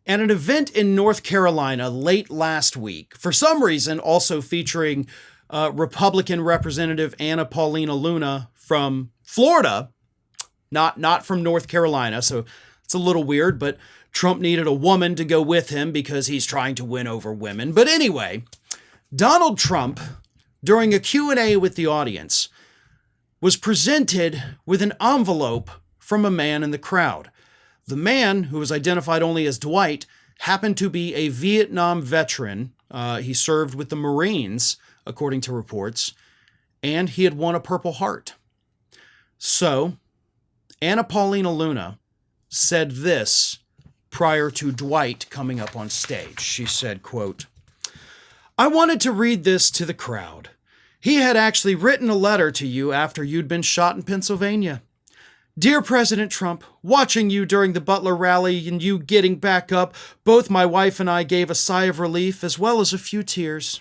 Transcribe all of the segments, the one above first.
And an event in North Carolina late last week, for some reason also featuring Republican Representative Anna Paulina Luna from Florida, not from North Carolina, so it's a little weird, but Trump needed a woman to go with him because he's trying to win over women. But anyway, Donald Trump, during a Q&A with the audience, was presented with an envelope from a man in the crowd. The man, who was identified only as Dwight, happened to be a Vietnam veteran. He served with the Marines, according to reports, and he had won a Purple Heart. So, Anna Paulina Luna said this prior to Dwight coming up on stage. She said, quote, "I wanted to read this to the crowd. He had actually written a letter to you after you'd been shot in Pennsylvania. Dear President Trump, watching you during the Butler rally and you getting back up, both my wife and I gave a sigh of relief as well as a few tears.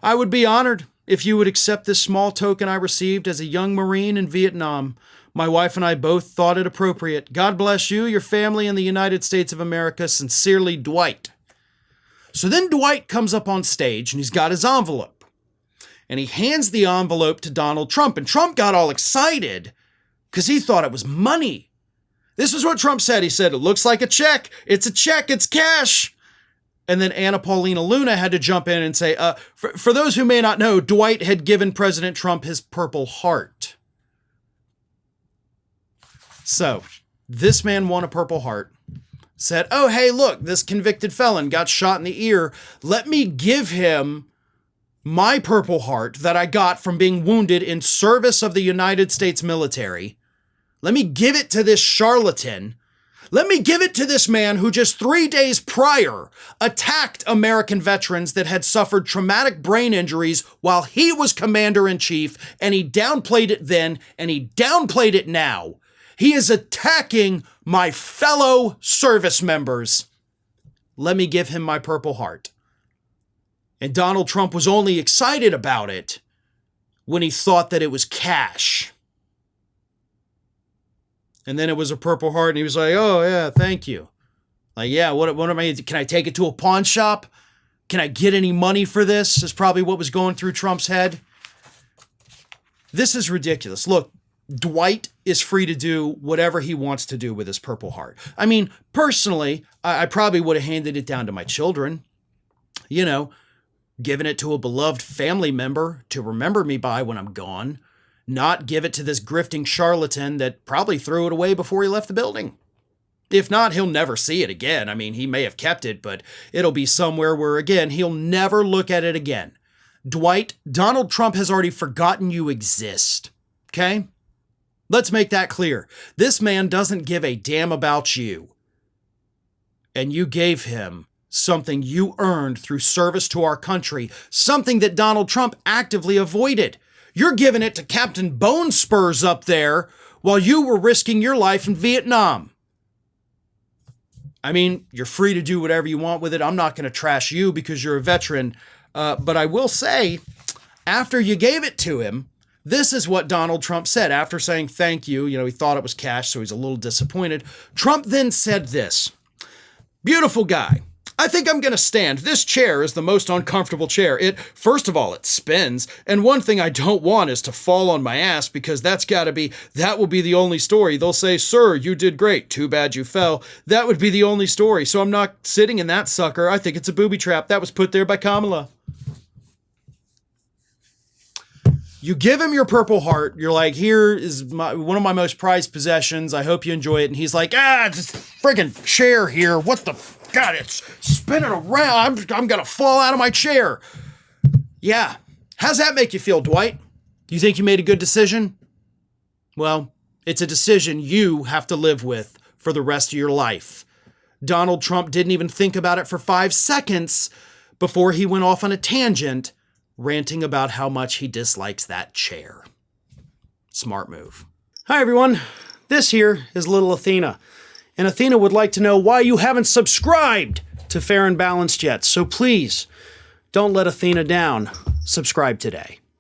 I would be honored if you would accept this small token I received as a young Marine in Vietnam. My wife and I both thought it appropriate. God bless you, your family, and the United States of America. Sincerely, Dwight." So then Dwight comes up on stage and he's got his envelope. And he hands the envelope to Donald Trump. And Trump got all excited because he thought it was money. This is what Trump said. He said, "It looks like a check. It's a check. It's cash." And then Anna Paulina Luna had to jump in and say, for those who may not know, Dwight had given President Trump his Purple Heart. So this man won a Purple Heart, said, "Oh, hey, look, this convicted felon got shot in the ear. Let me give him my Purple Heart that I got from being wounded in service of the United States military. Let me give it to this charlatan. Let me give it to this man who just 3 days prior attacked American veterans that had suffered traumatic brain injuries while he was commander-in-chief, and he downplayed it then, and he downplayed it now. He is attacking my fellow service members. Let me give him my Purple Heart." And Donald Trump was only excited about it when he thought that it was cash. And then it was a Purple Heart, and he was like, "Oh, yeah, thank you." Like, yeah, what am I, can I take it to a pawn shop? Can I get any money for this? Is probably what was going through Trump's head. This is ridiculous. Look, Dwight is free to do whatever he wants to do with his Purple Heart. I mean, personally, I probably would have handed it down to my children, you know, given it to a beloved family member to remember me by when I'm gone, not give it to this grifting charlatan that probably threw it away before he left the building. If not, he'll never see it again. I mean, he may have kept it, but it'll be somewhere where, again, he'll never look at it again. Dwight, Donald Trump has already forgotten you exist, okay? Let's make that clear. This man doesn't give a damn about you. And you gave him something you earned through service to our country, something that Donald Trump actively avoided. You're giving it to Captain Bone Spurs up there while you were risking your life in Vietnam. I mean, you're free to do whatever you want with it. I'm not going to trash you because you're a veteran. But I will say, after you gave it to him, this is what Donald Trump said after saying thank you. You know, he thought it was cash, so he's a little disappointed. Trump then said this: "Beautiful guy. I think I'm going to stand. This chair is the most uncomfortable chair. First of all, it spins. And one thing I don't want is to fall on my ass, because that will be the only story. They'll say, 'Sir, you did great. Too bad you fell.' That would be the only story. So I'm not sitting in that sucker. I think it's a booby trap. That was put there by Kamala." You give him your Purple Heart. You're like, "Here is one of my most prized possessions. I hope you enjoy it." And he's like, "This friggin' chair here. What the God, it's spinning around. I'm going to fall out of my chair." Yeah. How's that make you feel, Dwight? You think you made a good decision? Well, it's a decision you have to live with for the rest of your life. Donald Trump didn't even think about it for 5 seconds before he went off on a tangent, ranting about how much he dislikes that chair. Smart move. Hi, everyone. This here is little Athena. And Athena would like to know why you haven't subscribed to Fair and Balanced yet. So please, don't let Athena down. Subscribe today.